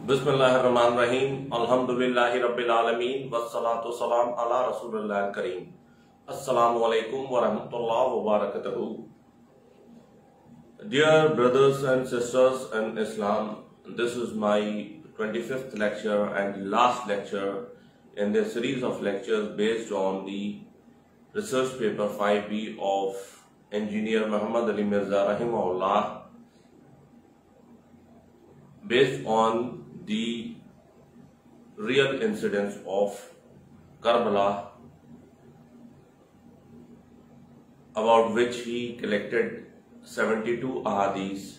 बिस्मिल्लाहिर्रहमानिर्रहीम अल्हम्दुलिल्लाहि रब्बिल आलमीन वस्सलातु वस्सलाम अला रसूलिल्लाहिल करीम। अस्सलामु अलैकुम व रहमतुल्लाहि व बरकातहू। Dear brothers and sisters in Islam, this is my 25th lecture and last lecture in the series of lectures based on the research paper 5B of Engineer Muhammad Ali Mirza rahimahullah, based on the real incidents of Karbala, about which he collected 72 ahadith,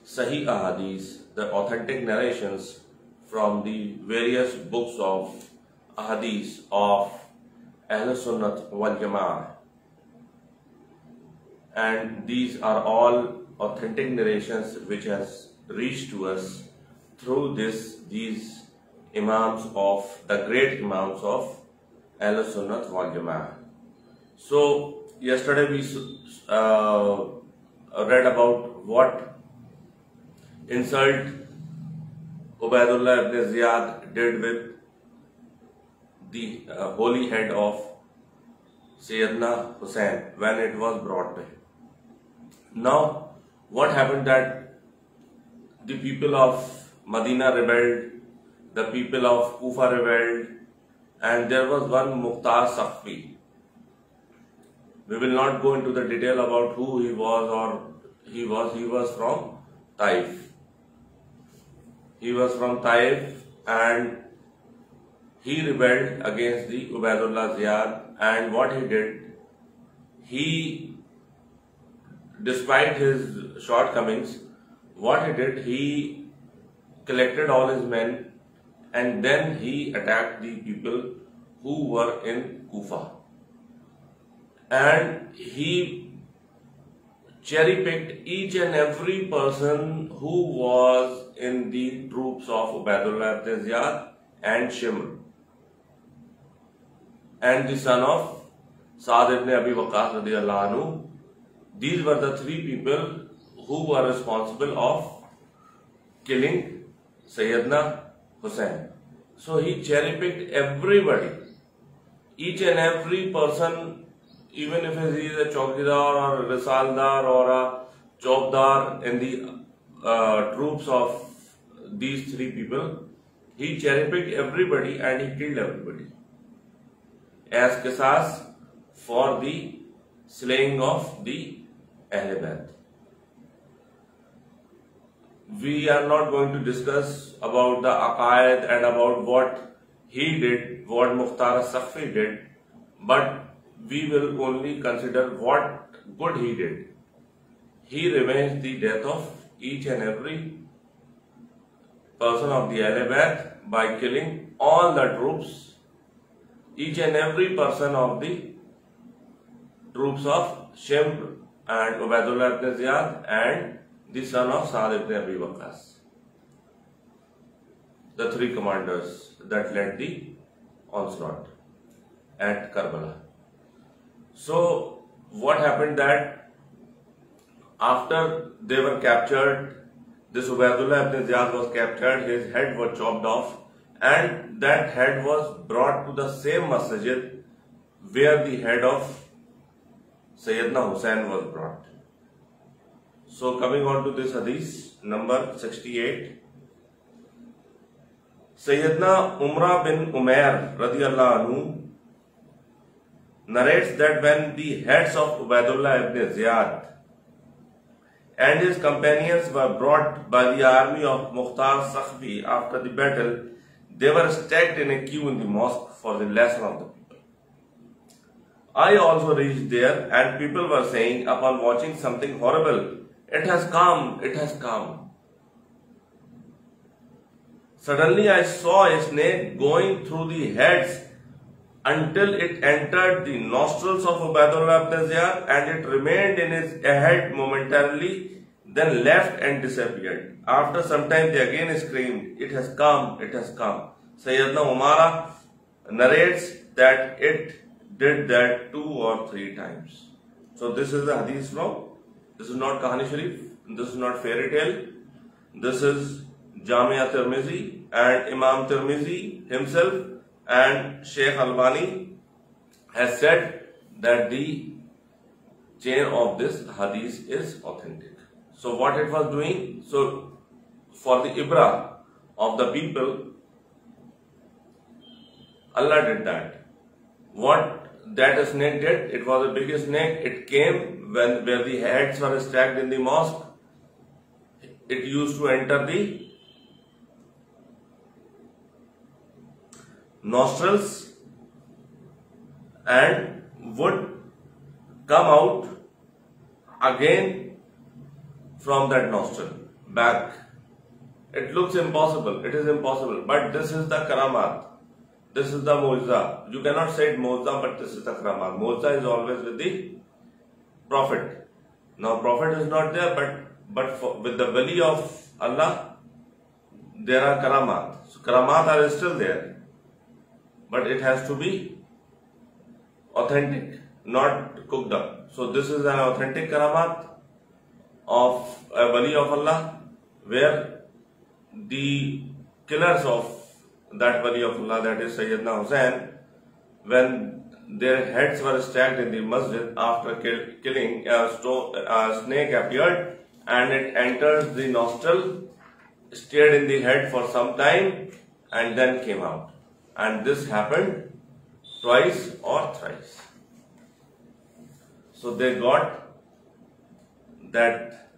Sahih ahadith, the authentic narrations from the various books of ahadith of Ahl Sunnat wal Jama'ah, and these are all authentic narrations which has reached to us through these imams of the great imams of Ahl Sunnat wal Jama'ah. So yesterday we read about what insult Ubaidullah ibn Ziyad did with the holy head of Sayyidina Hussain when it was brought to him. Now what happened that the people of Medina rebelled, the people of Kufa rebelled, and there was one Mukhtar Saqfi. We will not go into the detail about who he was or he was from Taif. He was from Taif and he rebelled against the Ubaidullah Ziyad, and what he did, he, despite his shortcomings, what he did, he collected all his men and then he attacked the people who were in Kufa. And he cherry-picked each and every person who was in the troops of Ubaidullah ibn Ziyad and Shimr, and the son of Sa'd ibn Abi Waqqas radiyallahu anhu. These were the three people who were responsible of killing Sayyidina Hussain. So he cherry-picked everybody, each and every person, even if he is a chowkidar or a risaldar or a chowkidar in the troops of these three people, he cherry-picked everybody and he killed everybody as qisas for the slaying of the Ahl Bayt. We are not going to discuss about the aqaid and about what he did, what Mukhtar Saqfi did, but we will only consider what good he did. He revenged the death of each and every person of the Ahl Bayt by killing all the troops, each and every person of the troops of Shimr and Ubaidullah ibn Ziyad and the son of Sa'd ibn Abi Waqqas, the three commanders that led the onslaught at Karbala. So what happened that after they were captured, this Ubaidullah ibn Ziyad was captured, his head was chopped off, and that head was brought to the same masjid where the head of Sayyidina Hussain was brought. So coming on to this hadith number 68, Sayyidina Umrah bin Umair radiyallahu anhu narrates that when the heads of Ubaidullah ibn Ziyad and his companions were brought by the army of Mukhtar Saqfi after the battle, they were stacked in a queue in the mosque for the lesson of the people. I also reached there and people were saying upon watching something horrible, "It has come, it has come." Suddenly I saw a snake going through the heads until it entered the nostrils of Ubaidullah ibn Ziyad, and it remained in his head momentarily, then left and disappeared. After some time they again screamed, "It has come, it has come." Sayyidina Umara narrates that it did that 2 or 3 times. So this is the hadith from, this is not Kahani Sharif, this is not fairy tale, this is Jamia Tirmizi and Imam Tirmizi himself and Sheikh Albani has said that the chain of this hadith is authentic. So what it was doing? So for the Ibra of the people, Allah did that. What that snake did, it was a big snake. It came where the heads were stacked in the mosque. It used to enter the nostrils and would come out again from that nostril back. It looks impossible. It is impossible. But this is the karamat. This is the mu'jiza. You cannot say it mu'jiza, but this is the karamat. Mu'jiza is always with the Prophet. Now Prophet is not there, but with the wali of Allah, there are karamat. So karamat are still there. But it has to be authentic, not cooked up. So this is an authentic karamat of a wali of Allah, where the killers of that wali of Allah, that is Sayyidina Hussain, when their heads were stacked in the masjid after killing, a snake appeared and it entered the nostril, stayed in the head for some time and then came out. And this happened twice or thrice. So they got that.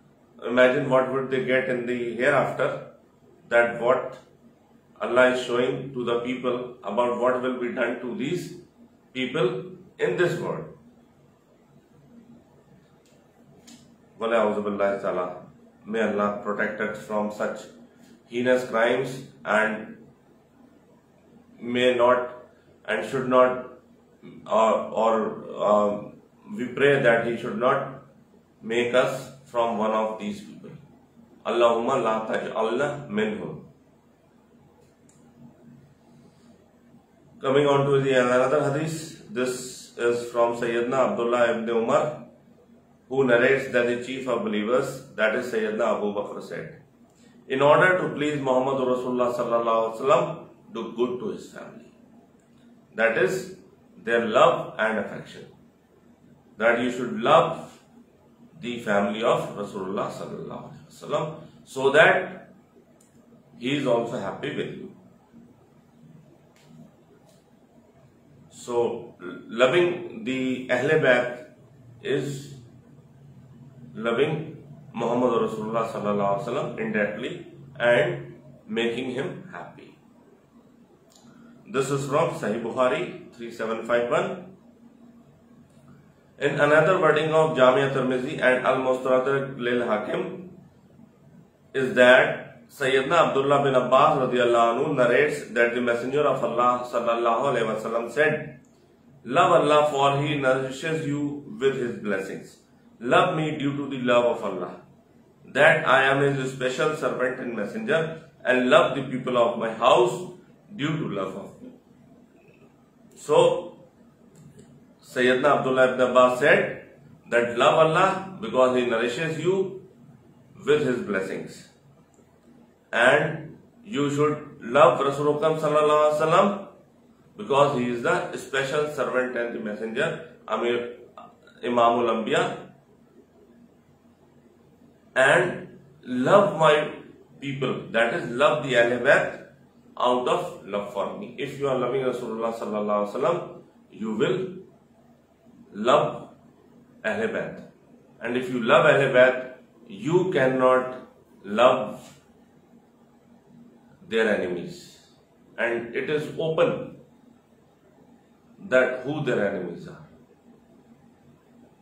Imagine what would they get in the hereafter, that what Allah is showing to the people about what will be done to these people in this world. May Allah protect us from such heinous crimes and may not and should not we pray that He should not make us from one of these people. Allahumma la taj'alna minhum. Coming on to another hadith, this is from Sayyidina Abdullah ibn Umar, who narrates that the chief of believers, that is Sayyidina Abu Bakr, said, in order to please Muhammad Rasulullah sallallahu alaihi wasallam, do good to his family. That is their love and affection. That you should love the family of Rasulullah sallallahu alaihi wasallam, so that he is also happy with you. So loving the Ahle Bayt is loving Muhammad Rasulullah sallallahu alaihi wasallam indirectly and making him happy. This is from Sahih Bukhari 3751. In another wording of Jamia Tirmizi and Al-Mustadrak lil Hakim is that Sayyidina Abdullah bin Abbas radiyallahu anhu narrates that the Messenger of Allah sallallahu alaihi wasallam said, love Allah, for He nourishes you with His blessings. Love me due to the love of Allah, that I am His special servant and messenger, and love the people of my house due to love of me. So Sayyidina Abdullah ibn Abbas said that love Allah because He nourishes you with His blessings, and you should love Rasulullah sallallahu alaihi wasallam because he is the special servant and the messenger, Amir Imamul Anbiya, and love my people, that is love the Ahle Bayt out of love for me. If you are loving Rasulullah sallallahu alaihi wasallam, you will love Ahle Bayt, and if you love Ahle Bayt, you cannot love their enemies, and it is open that who their enemies are.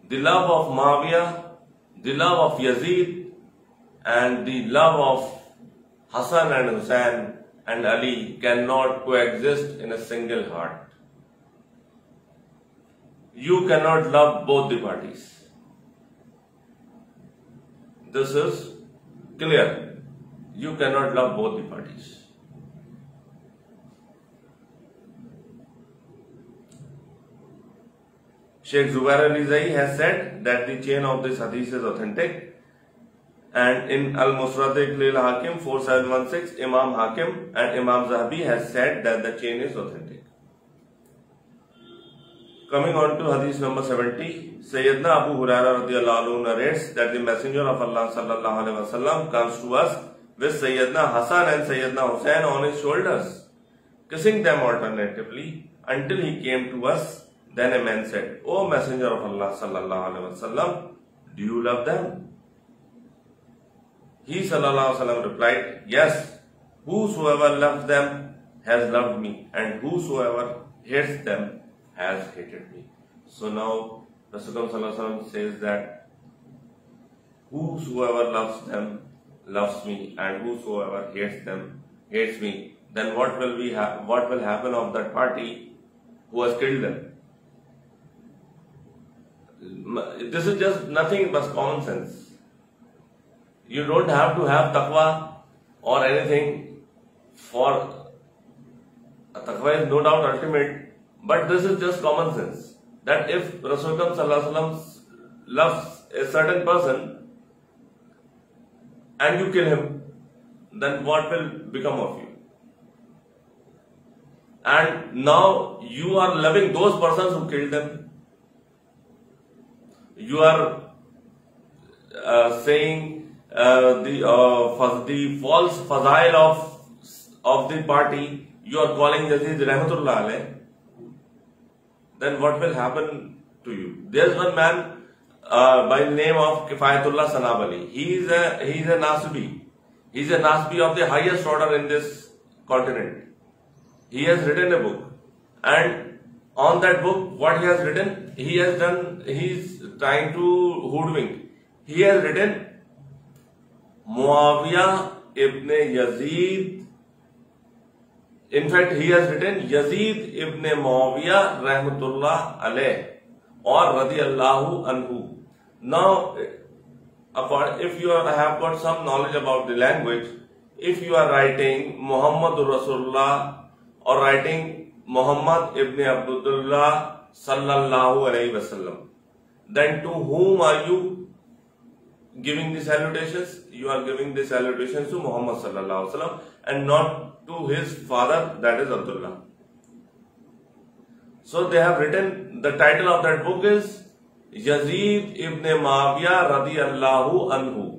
The love of Muawiyah, the love of Yazid, and the love of Hassan and Hussain and Ali cannot coexist in a single heart. You cannot love both the parties. This is clear. You cannot love both the parties. Sheikh Zubair Alizai has said that the chain of this hadith is authentic, And in Al-Musraddiq lil Hakim 4716, Imam Hakim and Imam Zahabi has said that the chain is authentic. Coming on to hadith number 70, Sayyidina Abu Hurairah radiyallahu anhu narrates that the Messenger of Allah sallallahu alaihi wasallam comes to us with Sayyidina Hasan and Sayyidina Hussain on his shoulders, kissing them alternatively until he came to us. Then a man said, "O Messenger of Allah sallallahu alaihi wasallam, do you love them?" He sallallahu alaihi wasallam replied, "Yes, whosoever loves them has loved me, and whosoever hates them has hated me." So now Rasulullah sallallahu alaihi wasallam says that whosoever loves them loves me, and whosoever hates them hates me. Then what will happen of that party who has killed them? This is just nothing but common sense. You don't have to have taqwa or anything for taqwa is no doubt ultimate, but this is just common sense. That if Rasulullah sallallahu alaihi wasallam loves a certain person and you kill him, then what will become of you? And now you are loving those persons who killed them. You are saying the false fazail of the party. You are calling Yazid Rahmatullah alayh. Then what will happen to you? There is one man by the name of Kifayatullah Sanabali. He is a Nasbi. He is a Nasbi of the highest order in this continent. He has written a book, and on that book, what he has written, he is trying to hoodwink. He has written Muawiyah ibn Yazid. In fact, he has written Yazid ibn Muawiyah rahmatullah alayh or radiyallahu anhu. Now, if you have got some knowledge about the language, if you are writing Muhammadur Rasulullah or writing Muhammad ibn Abdullah sallallahu alayhi wasallam, then to whom are you giving the salutations? You are giving the salutations to Muhammad sallallahu alaihi wasallam and not to his father, that is Abdullah. So they have written, the title of that book is Yazid ibn Muawiyah radiyallahu anhu.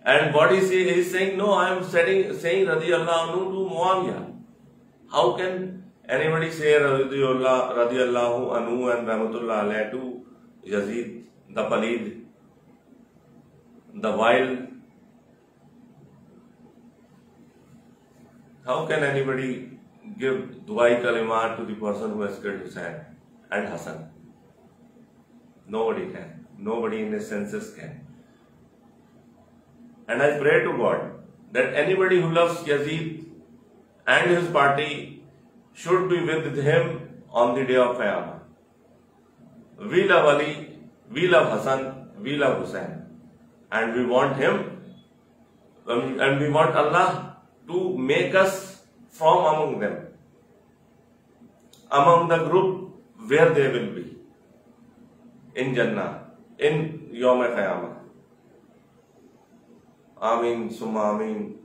And what he is saying, no, I am saying radiyallahu anhu to Muawiyah. How can anybody say radiyallahu anhu and rahmatullah alayh to Yazid, the Palid, the vile? How can anybody give duai kalimat to the person who has killed Hussain and Hassan? Nobody can. Nobody in his senses can. And I pray to God that anybody who loves Yazid and his party should be with him on the day of Qiyamah. We love Ali, we love Hassan, we love Hussain, and we want him, and we want Allah to make us from among them, among the group where they will be in Jannah, in Yawm Qiyamah. Ameen, summa ameen.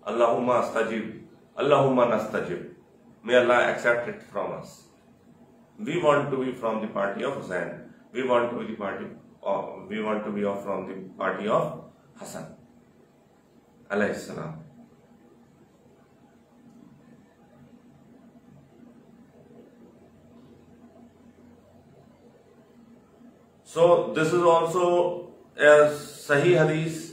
Allahumma astajib. Allahumma nastajib. May Allah accept it from us. We want to be from the party of Hussain. We want to be from the party of Hassan alayhi salam. So this is also a Sahih Hadith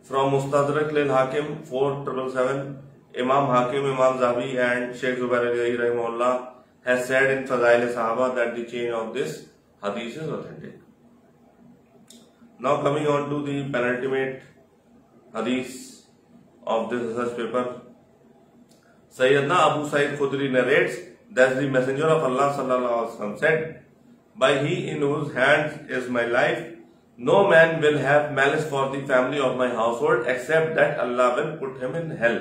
from Mustadrak lil Hakim 4777. Imam Hakim, Imam Zahabi and Sheikh Zubair Ali rahimahullah has said in Fadail Sahaba that the chain of this hadith is authentic. Now coming on to the penultimate hadith of this research paper, Sayyidina Abu Sa'id Khudri narrates that the Messenger of Allah sallallahu alaihi wasallam said, "By He in whose hands is my life, no man will have malice for the family of my household except that Allah will put him in hell."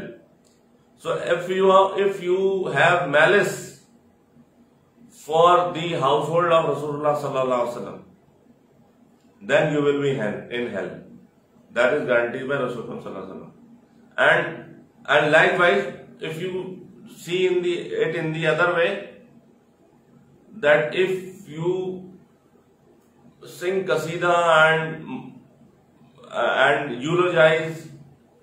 So if you have malice for the household of Rasulullah sallallahu alaihi wasallam, then you will be in hell. That is guaranteed by Rasulullah sallallahu alaihi wasallam. And likewise, if you see it in the other way, that if you sing qasida and eulogize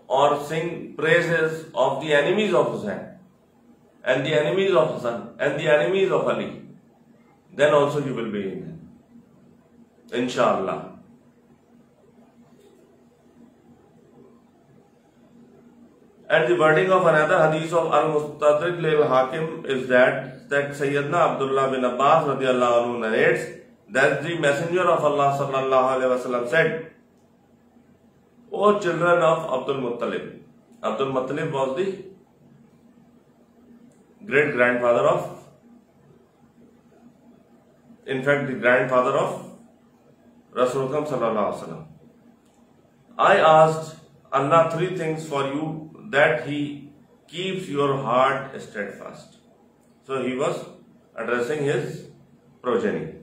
or sing praises of the enemies of Hussein and the enemies of Hassan and the enemies of Ali, then also you will be in hell, inshallah. And the wording of another hadith of Al-Mustadrak lil-Hakim is that Sayyidina Abdullah bin Abbas radiallahu anhu narrates that the Messenger of Allah sallallahu alaihi wasallam said, "O children of Abdul Muttalib." Abdul Muttalib was the great-grandfather of, in fact, the grandfather of Rasulullah sallallahu alaihi wasallam. I asked Allah three things for you, that He keeps your heart steadfast. So he was addressing his progeny.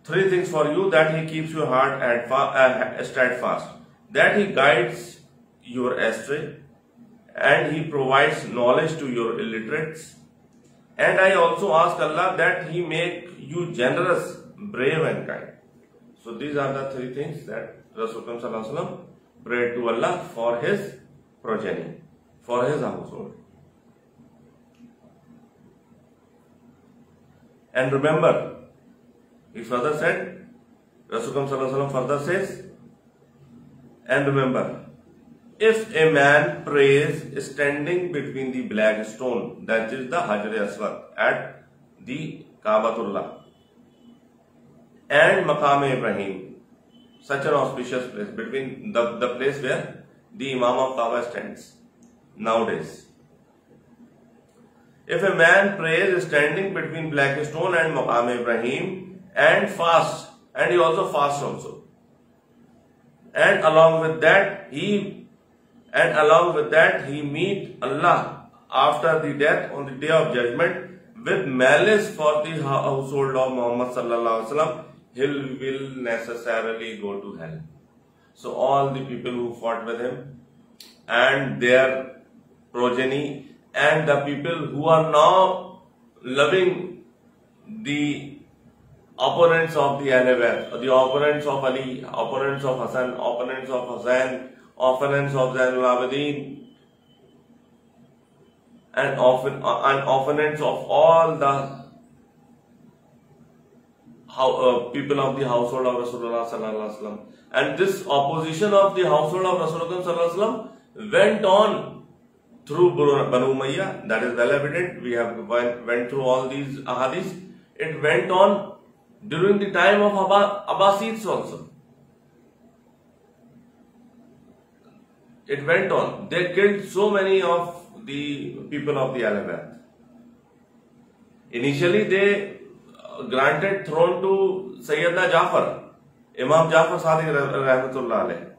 Three things for you, that He keeps your heart steadfast, that He guides your astray, and He provides knowledge to your illiterates. And I also ask Allah that He make you generous, brave and kind. So these are the three things that Rasulullah sallallahu alaihi wasallam prayed to Allah for his progeny, for his household. And remember, he further said, Rasulullah sallallahu alaihi wasallam further says, and remember, if a man prays standing between the black stone, that is the Hajar Aswad at the Kaabatullah, and Maqam Ibrahim, such an auspicious place, between the place where the Imam of Kaaba stands nowadays. If a man prays standing between black stone and Maqam Ibrahim and fasts, and he also fasts also, and along with that he meet Allah after the death on the day of judgment with malice for the household of Muhammad sallallahu alaihi wasallam, he will necessarily go to hell. So all the people who fought with him and their progeny and the people who are now loving the opponents of the Ahlul-Bayt, the opponents of Ali, opponents of Hassan, opponents of Hussain, opponents of Zainul Abidin, and opponents of all the people of the household of Rasulullah sallallahu alaihi wasallam. And this opposition of the household of Rasulullah sallallahu alaihi wasallam went on through Banu Umayyah. That is well evident. We have went through all these ahadith. It went on during the time of Abbasids also. It went on. They killed so many of the people of the Ahlul-Bayt. Initially they granted throne to Sayyidina Jafar, Imam Jafar Sadiq Rahmatullah alayh.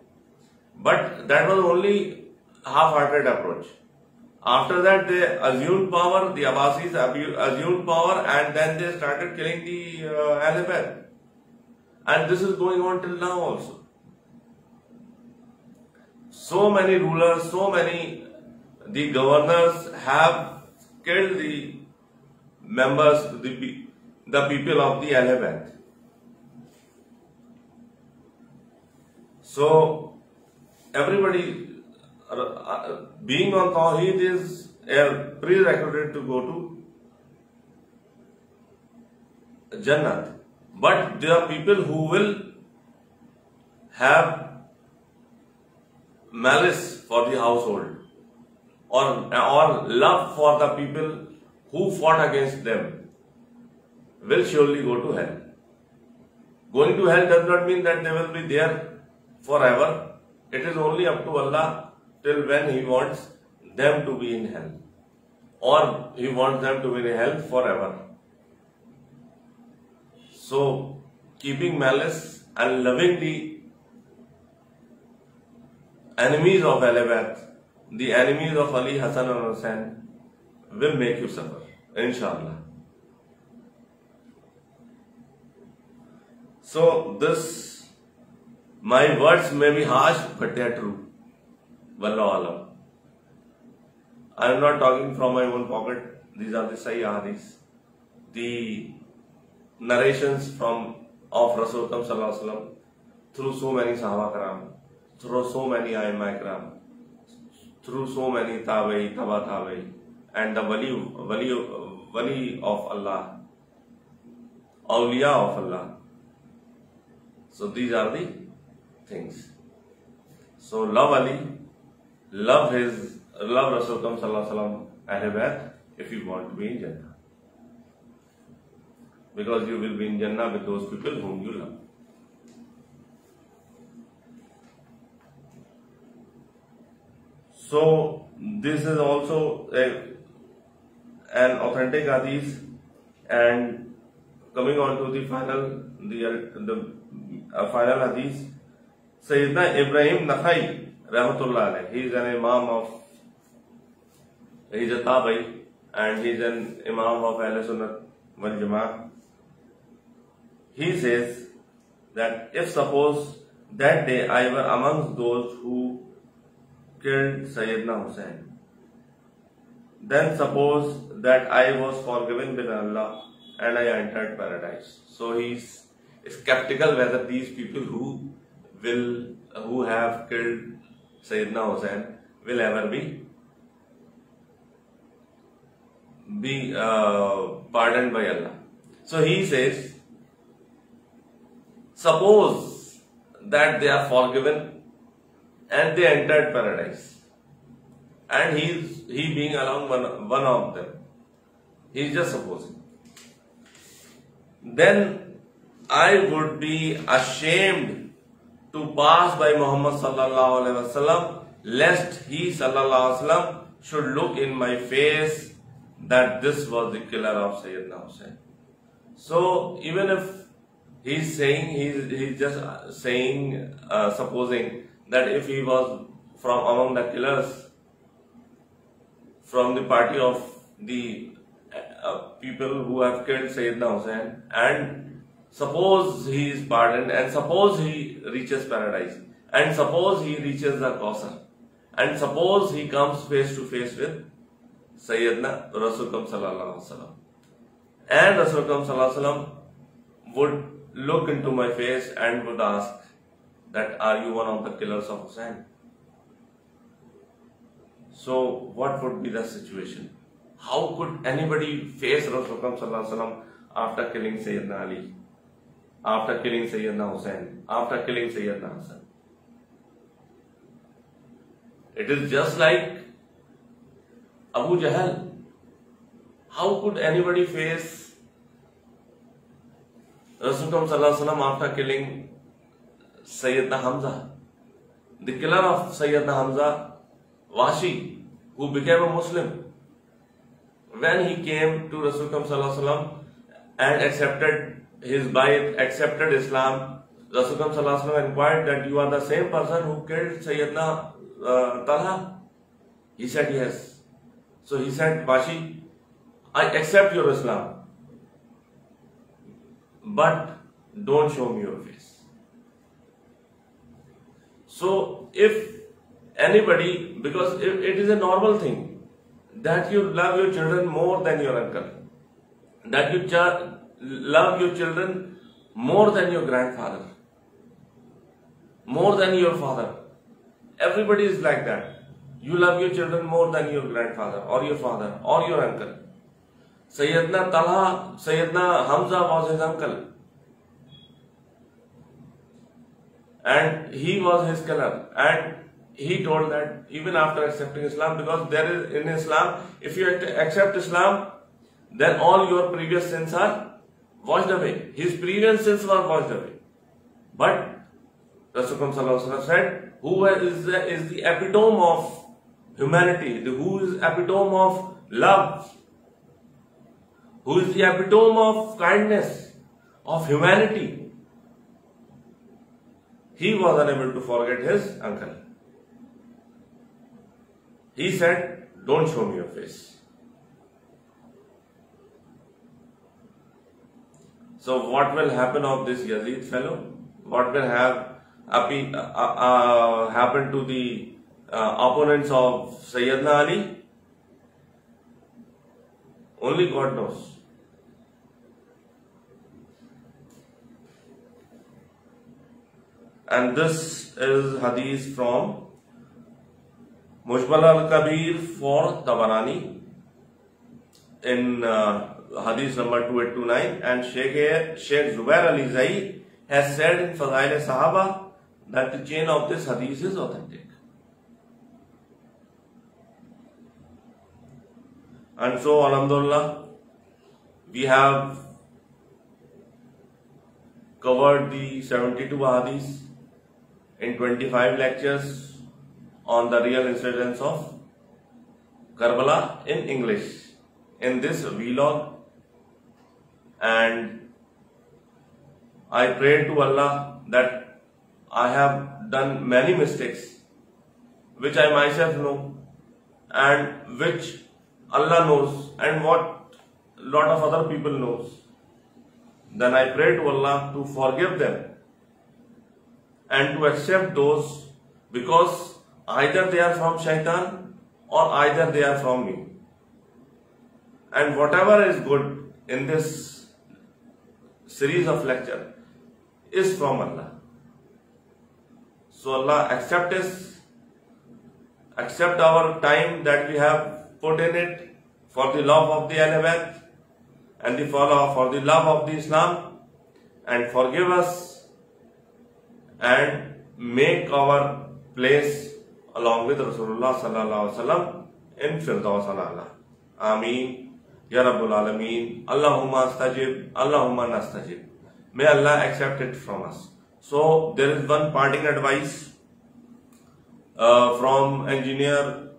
But that was only half-hearted approach. After that they assumed power, the Abbasids assumed power, and then they started killing the Ahlul-Bayt. And this is going on till now also. So many rulers, the governors have killed the members, the people of the Ahlul-Bayt. So everybody being on Tawheed is a prerequisite to go to Jannat. But there are people who will have malice for the household or love for the people who fought against them, will surely go to hell. Going to hell does not mean that they will be there forever. It is only up to Allah till when He wants them to be in hell, or He wants them to be in hell forever. So, keeping malice and loving the enemies of Ahlul-Bayt, the enemies of Ali, Hassan and Hussain, will make you suffer, inshallah. So my words may be harsh, but they are true. Wallahu alam. I am not talking from my own pocket. These are the Sahih Hadith, the narrations of Rasul sallallahu alaihi wasallam through so many Sahaba Karam, through so many Aimma Ikram, through so many Tabi'i, Taba Tabi'i, and the Wali of Allah, Awliya of Allah. So these are the things. So love Ali, love Rasul sallallahu alaihi wasallam, Ahl Bayt if you want to be in Jannah. Because you will be in Jannah with those people whom you love. So this is also an authentic hadith. And coming on to the final hadith, Sayyidina Ibrahim Nakhai Rahmatullah alayhi, he is an imam he is a tabi, and he is an imam of Ahl Sunnah wal Jama'ah. He says that if suppose that day I were amongst those who killed Sayyidina Hussain, then suppose that I was forgiven by Allah and I entered paradise. So he is skeptical whether these people who have killed Sayyidina Hussain will ever be pardoned by Allah. So he says, suppose that they are forgiven and they entered paradise, and he being along one of them, he is just supposing, then I would be ashamed to pass by Muhammad sallallahu alaihi wasallam, lest he sallallahu alaihi wasallam should look in my face that this was the killer of Sayyidina Hussain. So even if he's saying, he's just saying, supposing that if he was from among the killers, from the party of the people who have killed Sayyidina Hussain, and suppose he is pardoned, and suppose he reaches paradise, and suppose he reaches the Kausar, and suppose he comes face to face with Sayyidina Rasul sallallahu alaihi wasallam, and Rasul sallallahu alaihi wasallam would look into my face and would ask that, are you one of the killers of Hussain? So what would be the situation? How could anybody face Rasul sallallahu alaihi wasallam after killing Sayyidina Ali, after killing Sayyidina Hussain, after killing Sayyidina Hassan? It is just like Abu Jahl. How could anybody face Rasul sallallahu alaihi wasallam after killing Sayyidina Hamza, the killer of Sayyidina Hamza, Washi, who became a Muslim? When he came to Rasul sallallahu alaihi wasallam and accepted his bayat, accepted Islam, Rasul sallallahu alaihi wasallam inquired that, you are the same person who killed Sayyidina Talha? He said yes. So he said, Washi, I accept your Islam, but don't show me your face. So if anybody, because it is a normal thing that you love your children more than your uncle, that you love your children more than your grandfather, more than your father. Everybody is like that. You love your children more than your grandfather or your father or your uncle. Sayyidina Talha, Sayyidina Hamza was his uncle, and he was his killer. And he told that even after accepting Islam, because there is in Islam, if you accept Islam, then all your previous sins are washed away. His previous sins were washed away. But Rasulullah sallallahu alaihi wasallam said, who is the epitome of humanity, who is epitome of love, who is the epitome of kindness, of humanity, he was unable to forget his uncle. He said, don't show me your face. So what will happen of this Yazid fellow? What will have happen to the opponents of Sayyidina Ali? Only God knows. And this is hadith from Mujmal al-Kabir for Tabarani in hadith number 2829, and Sheikh Zubair Ali Zai has said in Fadail Sahaba that the chain of this hadith is authentic. And so, alhamdulillah, we have covered the 72 hadiths in 25 lectures on the real incidents of Karbala in English in this vlog. And I pray to Allah that I have done many mistakes which I myself know and which Allah knows and what lot of other people knows. Then I pray to Allah to forgive them and to accept those, because either they are from Shaitan or either they are from me. And whatever is good in this series of lecture is from Allah. So Allah accept our time that we have put in it for the love of the Ahl Bayt and for the love of the Islam, and forgive us and make our place along with Rasulullah sallallahu alaihi wasallam in Firdaus al-A'la. Ameen Ya Rabbul Alameen. Allahumma astajib, Allahumma nastajib. May Allah accept it from us. So there is one parting advice from engineer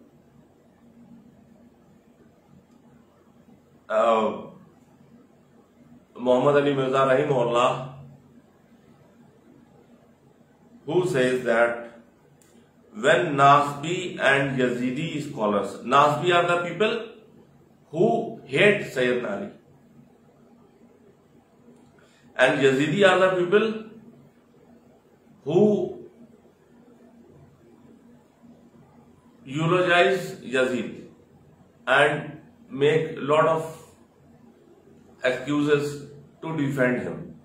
Muhammad Ali Mirza Rahimahullah, who says that when Nasbi and Yazidi scholars, Nasbi are the people who hate Sayyidina Ali, and Yazidi are the people who eulogize Yazid and make a lot of excuses to defend him.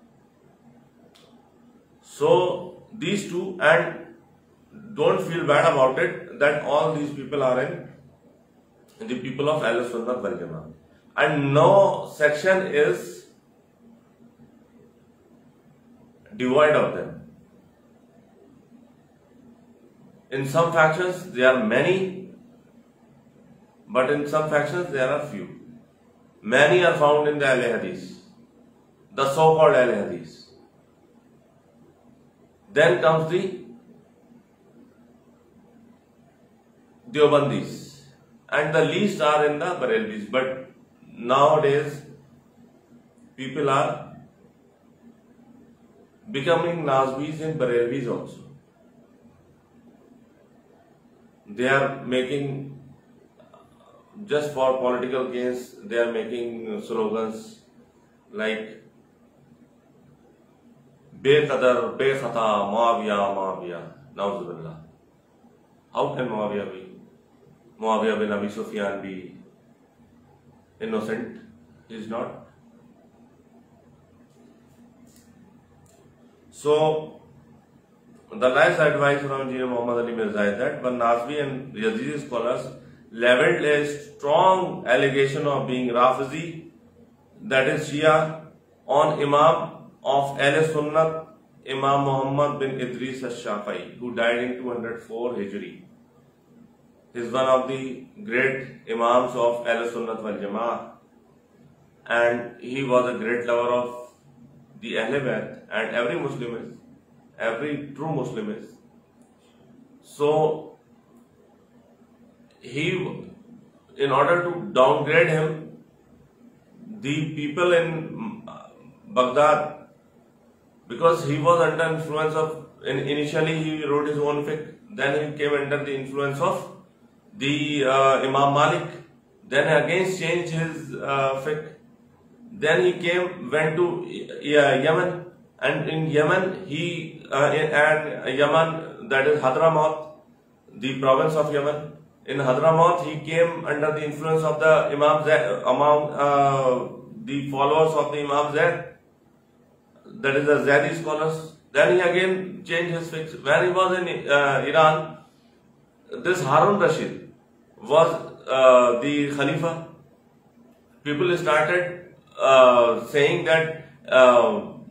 So these two, and don't feel bad about it that all these people are in the people of Ahl Sunnah wal Jama'ah, and no section is devoid of them. In some factions there are many, but in some factions there are few. Many are found in the Ahl Hadith, the so-called Ahl Hadith. Then comes the Deobandis, and the least are in the Barelvis. But nowadays people are becoming Nazbis in Barelvis also. They are making, just for political gains, they are making slogans like Beqadar, Bekhata, Muawiya, Muawiya. Nauzubillah. How can Muawiya bin Abi Sufyan be innocent? He is not. So, the last advice from Engineer Muhammad Ali Mirza is that when Nazbi and Yazidi scholars leveled a strong allegation of being Rafizi, that is Shia, on Imam of Ahl Sunnah, Imam Muhammad bin Idris al-Shafi'i, who died in 204 Hijri. He is one of the great Imams of Ahl Sunnah wal Jama'ah, and he was a great lover of the Ahl Bayt, and every Muslim is, every true Muslim is. So he, in order to downgrade him, the people in Baghdad, because he was under influence of, initially he wrote his own fiqh, then he came under the influence of the Imam Malik, then again changed his fiqh, Then he went to Yemen, and in Yemen Yemen, that is Hadramaut, the province of Yemen. In Hadramaut, he came under the influence of the Imam Zaid, among the followers of the Imam Zaid, that is the Zaidi scholars. Then he again changed his fix. When he was in Iran, this Harun Rashid was the Khalifa. People started saying that Imam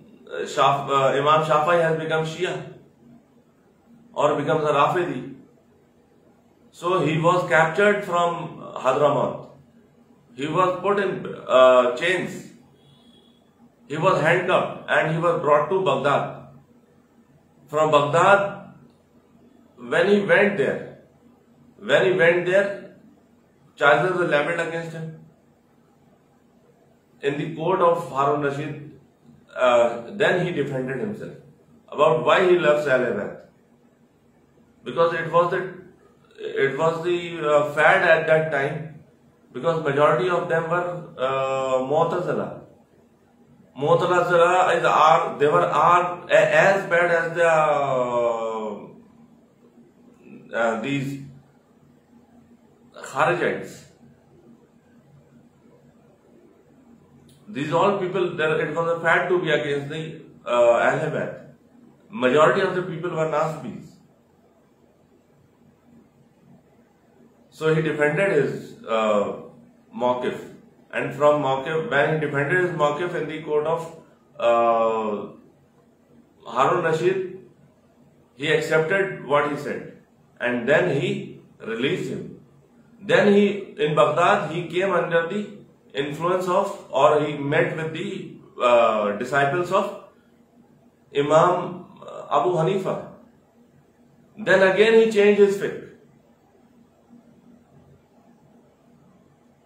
Shafi'i has become Shia or becomes a Rafidi. So he was captured from Hadramaut. He was put in chains. He was handcuffed and he was brought to Baghdad. From Baghdad, when he went there, charges were leveled against him. In the court of Harun Rashid, then he defended himself about why he left Ahl-e-Bayt. Because it was the fad at that time, because majority of them were Mu'tazila. Mu'tazila they were as bad as these Kharijites. These all people, it was a fad to be against the Ahl-e-Bayt. Majority of the people were Nasbis. So he defended his mawqif. And from mawqif, when he defended his mawqif in the court of Harun Rashid, he accepted what he said. And then he released him. Then in Baghdad, he came under the influence of, or he met with the disciples of Imam Abu Hanifa. Then again he changed his fiqh.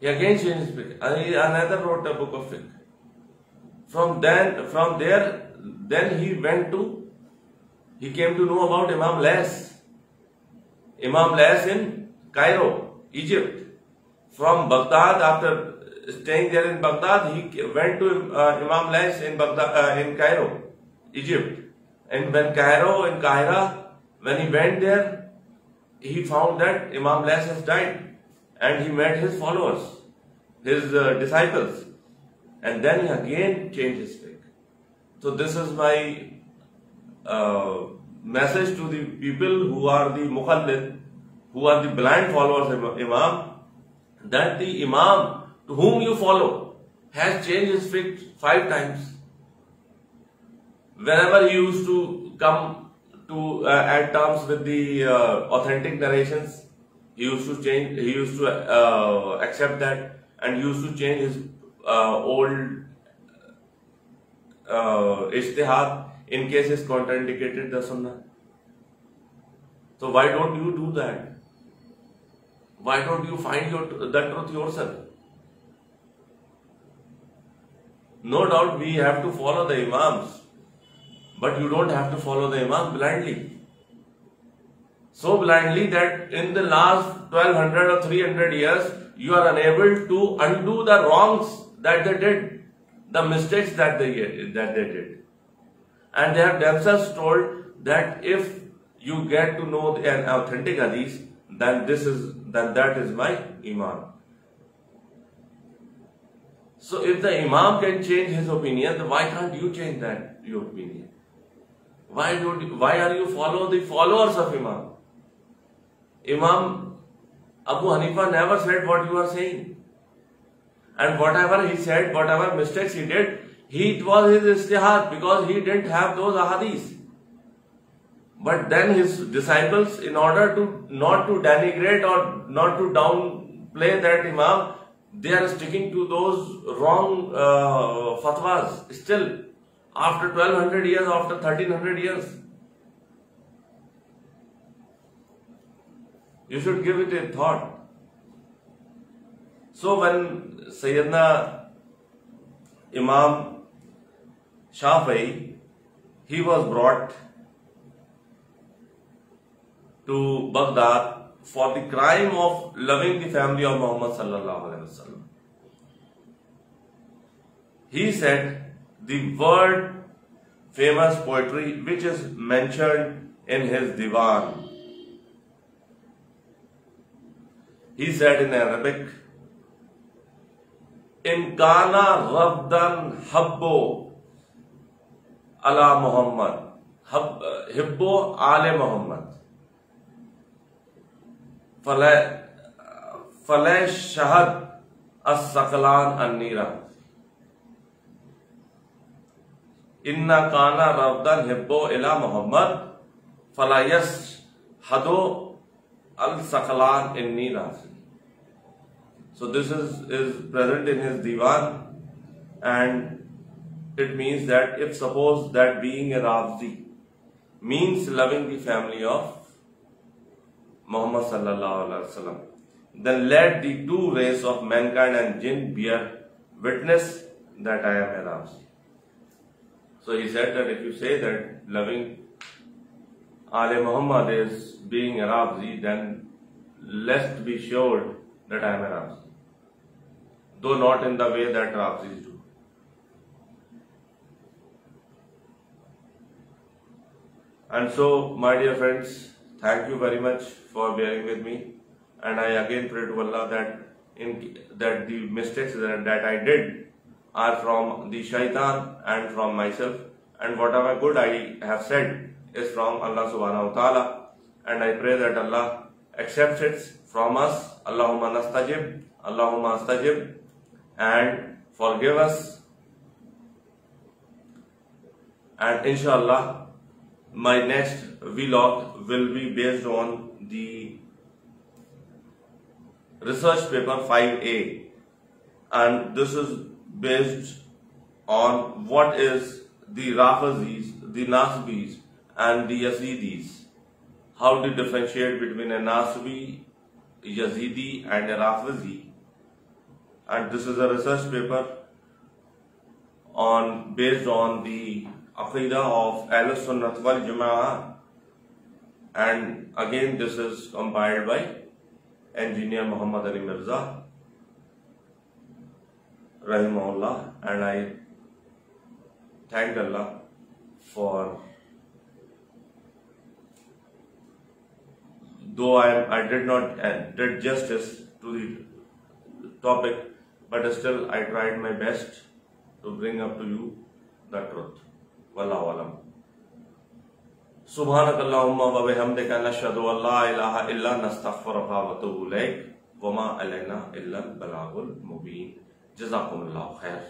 He again changed his fiqh. And he another wrote a book of fiqh. From there, then he came to know about Imam Lays. Imam Lays in Cairo, Egypt. From Baghdad, after staying there in Baghdad, he went to Imam Lays in Cairo, Egypt. And when he went there, he found that Imam Lays has died. And he met his followers, his disciples. And then he again changed his fiqh. So this is my message to the people who are the muqallid, who are the blind followers of Imam, that the Imam to whom you follow has changed his fiqh 5 times. Whenever he used to come to at terms with the authentic narrations, he used to accept that, and used to change his old ijtihad in case it's contraindicated the sunnah. So why don't you do that? Why don't you find the truth yourself? No doubt we have to follow the Imams, but you don't have to follow the Imam blindly. So blindly that in the last 1200 or 300 years, you are unable to undo the wrongs that they did, the mistakes that they did. And they have themselves told that if you get to know an authentic hadith, then that is my Imam. So if the Imam can change his opinion, then why can't you change your opinion? Why are you follow the followers of Imam? Imam Abu Hanifa never said what you are saying. And whatever he said, whatever mistakes he did, it was his ijtihad, because he didn't have those ahadith. But then his disciples, in order to not to denigrate or not to downplay that Imam, they are sticking to those wrong fatwas still after 1200 years, after 1300 years. You should give it a thought. So when Sayyidina Imam Shafi'i, he was brought to Baghdad for the crime of loving the family of Muhammad sallallahu alaihi wasallam. he said the word famous poetry which is mentioned in his diwan. He said in Arabic, in kana rabdan habbo ala Muhammad, hibbo ale Muhammad, falay shahad as-saqlan an-nira. Inna kana rabdan hibbo ila Muhammad falayas hado al-saqlan in-nira. So this is present in his diwan, and it means that if suppose that being a Rafzi means loving the family of Muhammad sallallahu alaihi wasallam, then let the two race of mankind and jinn bear witness that I am a Rafzi. So he said that if you say that loving Ale Muhammad is being a Rafzi, then let's be sure that I am a Rafzi, though not in the way that Rafzis do. And so, my dear friends, thank you very much for bearing with me, and I again pray to Allah that the mistakes that I did are from the shaitan and from myself, and whatever good I have said is from Allah subhanahu wa ta'ala, and I pray that Allah accepts it from us. Allahumma astajib, and forgive us, and inshallah my next vlog will be based on the research paper 5A, and this is based on what is the Rafizis, the Nasbis and the Yazidis, how to differentiate between a Nasbi, Yazidi and a Rafizi. And this is a research paper based on the Aqidah of Ahlus Sunnah wal Jama'ah, and again this is compiled by Engineer Muhammad Ali Mirza Rahimahullah, and I thank Allah for, though I did not did justice to the topic, but still I tried my best to bring up to you the truth. Wallahu alam. Subhanakallahumma wa bihamdika nashhadu an la ilaha illa nastaghfiruka wa atubu ilaik wa ma alayna illa al-balagul mubin. Jazakumullahu khair.